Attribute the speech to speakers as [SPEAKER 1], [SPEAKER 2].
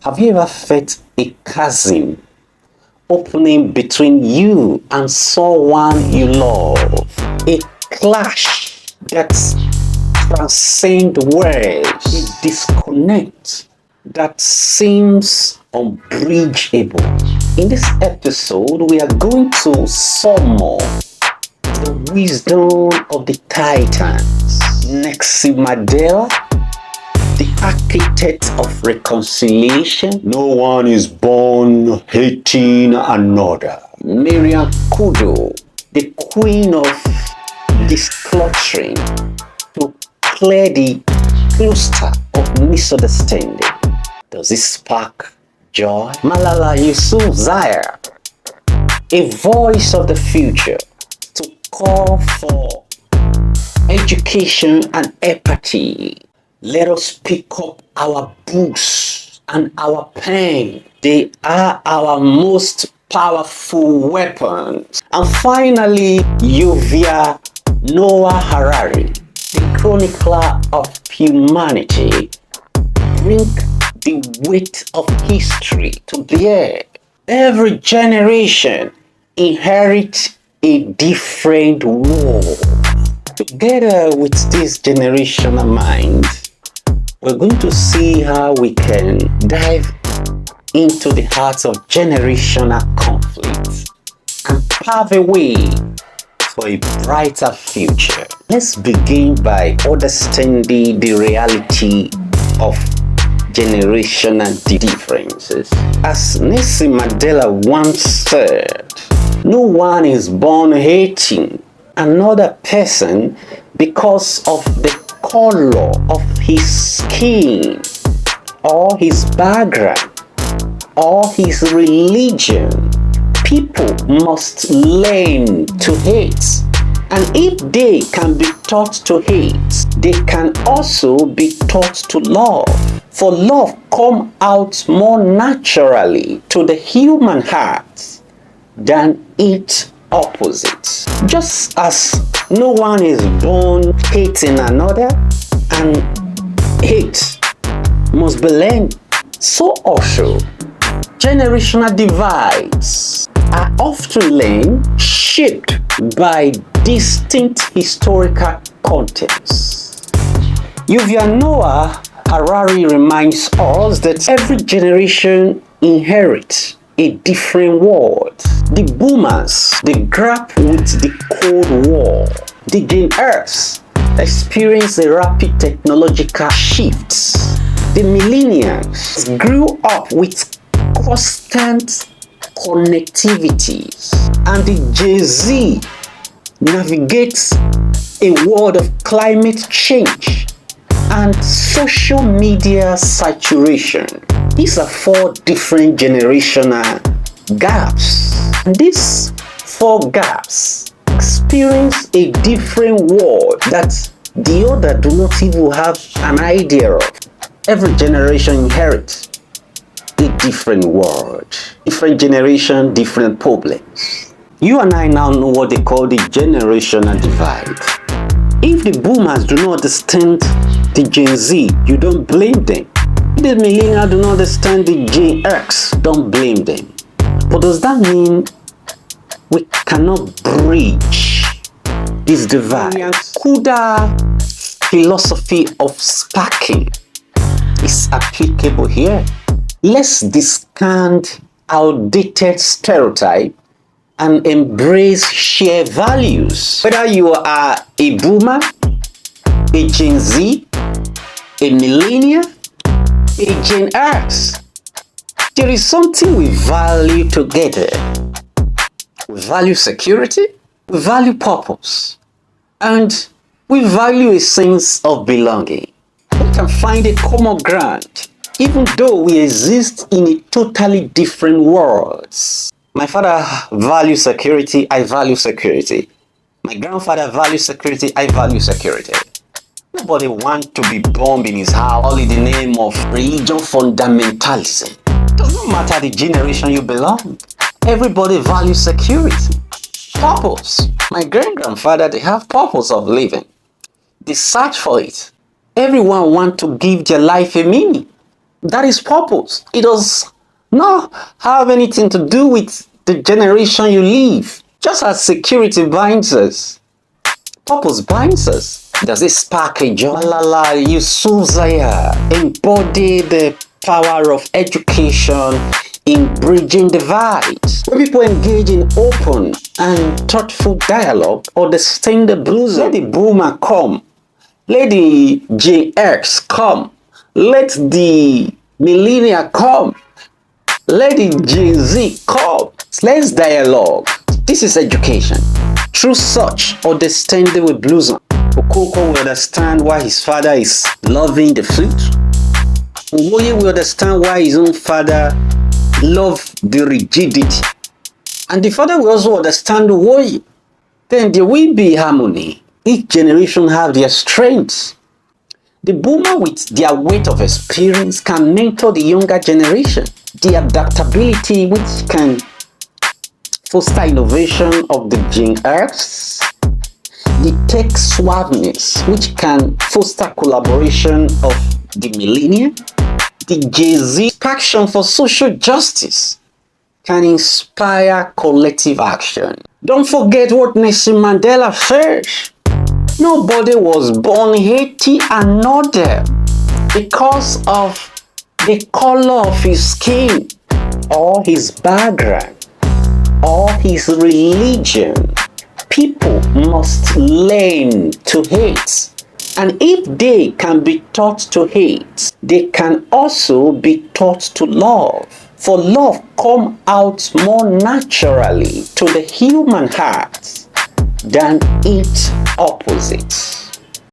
[SPEAKER 1] Have you ever felt a chasm opening between you and someone you love? A clash that transcends words, a disconnect that seems unbridgeable. In this episode, we are going to summon the wisdom of the Titans. Nelson Mandela, the architect of reconciliation. No one is born hating another. Kondo, the queen of decluttering, to clear the cluster of misunderstanding. Does it spark joy? Malala Yousafzai, a voice of the future, to call for education and empathy. Let us pick up our books and our pen. They are our most powerful weapons. And finally, Yuval Noah Harari, the chronicler of humanity, bring the weight of history to bear. Every generation inherits a different world. Together with this generational mind, we're going to see how we can dive into the heart of generational conflict and pave a way for a brighter future. Let's begin by understanding the reality of generational differences. As Nelson Mandela once said, no one is born hating another person because of the color of his skin or his background or his religion. People must learn to hate, and if they can be taught to hate, they can also be taught to love. For love comes out more naturally to the human heart than its opposite. Just as no one is born hating another, and hate must be learned, so also generational divides are often learned, shaped by distinct historical contexts. Yuval Noah Harari reminds us that every generation inherits a different world. The boomers, they grapple with the Cold War. The Gen Xers experience a rapid technological shifts. The millennials grew up with constant connectivity. And the Gen Z navigates a world of climate change and social media saturation. These are four different generational gaps. And these four gaps experience a different world that the other do not even have an idea of. Every generation inherits a different world. Different generation, different problems. You and I now know what they call the generational divide. If the boomers do not understand the Gen Z, you don't blame them. If the millennials do not understand the Gen X, don't blame them. But does that mean we cannot bridge this divide? Kuda philosophy of sparking is applicable here. Let's discard outdated stereotype and embrace shared values. Whether you are a boomer, a Gen Z, a millennial, a Gen X, there is something we value together. We value security, we value purpose, and we value a sense of belonging. We can find a common ground, even though we exist in a totally different worlds. My father values security, I value security. My grandfather values security, I value security. Nobody wants to be bombed in his house all in the name of religion fundamentalism. Doesn't matter the generation you belong. Everybody values security. Purpose. My great-grandfather, they have purpose of living. They search for it. Everyone wants to give their life a meaning. That is purpose. It does not have anything to do with the generation you live. Just as security binds us, purpose binds us. Does it spark a joy? Malala Yousafzai embodied the power of education in bridging divides. When people engage in open and thoughtful dialogue, understand the blues. Let the boomer come. Let the Gen X come. Let the millennial come. Let the Gen Z come. Let's dialogue. This is education. Through such understanding will blossom. Okoko will understand why his father is loving the flute. Owoye will understand why his own father loved the rigidity. And the father will also understand Owoye. Then there will be harmony. Each generation have their strengths. The boomer with their weight of experience can mentor the younger generation. The adaptability which can foster innovation of the Gen X. The tech suaveness which can foster collaboration of the millennium. The Gen Z passion for social justice can inspire collective action. Don't forget what Nelson Mandela said. Nobody was born hating another because of the color of his skin or his background or his religion. People must learn to hate. And if they can be taught to hate, they can also be taught to love. For love comes out more naturally to the human heart than its opposite.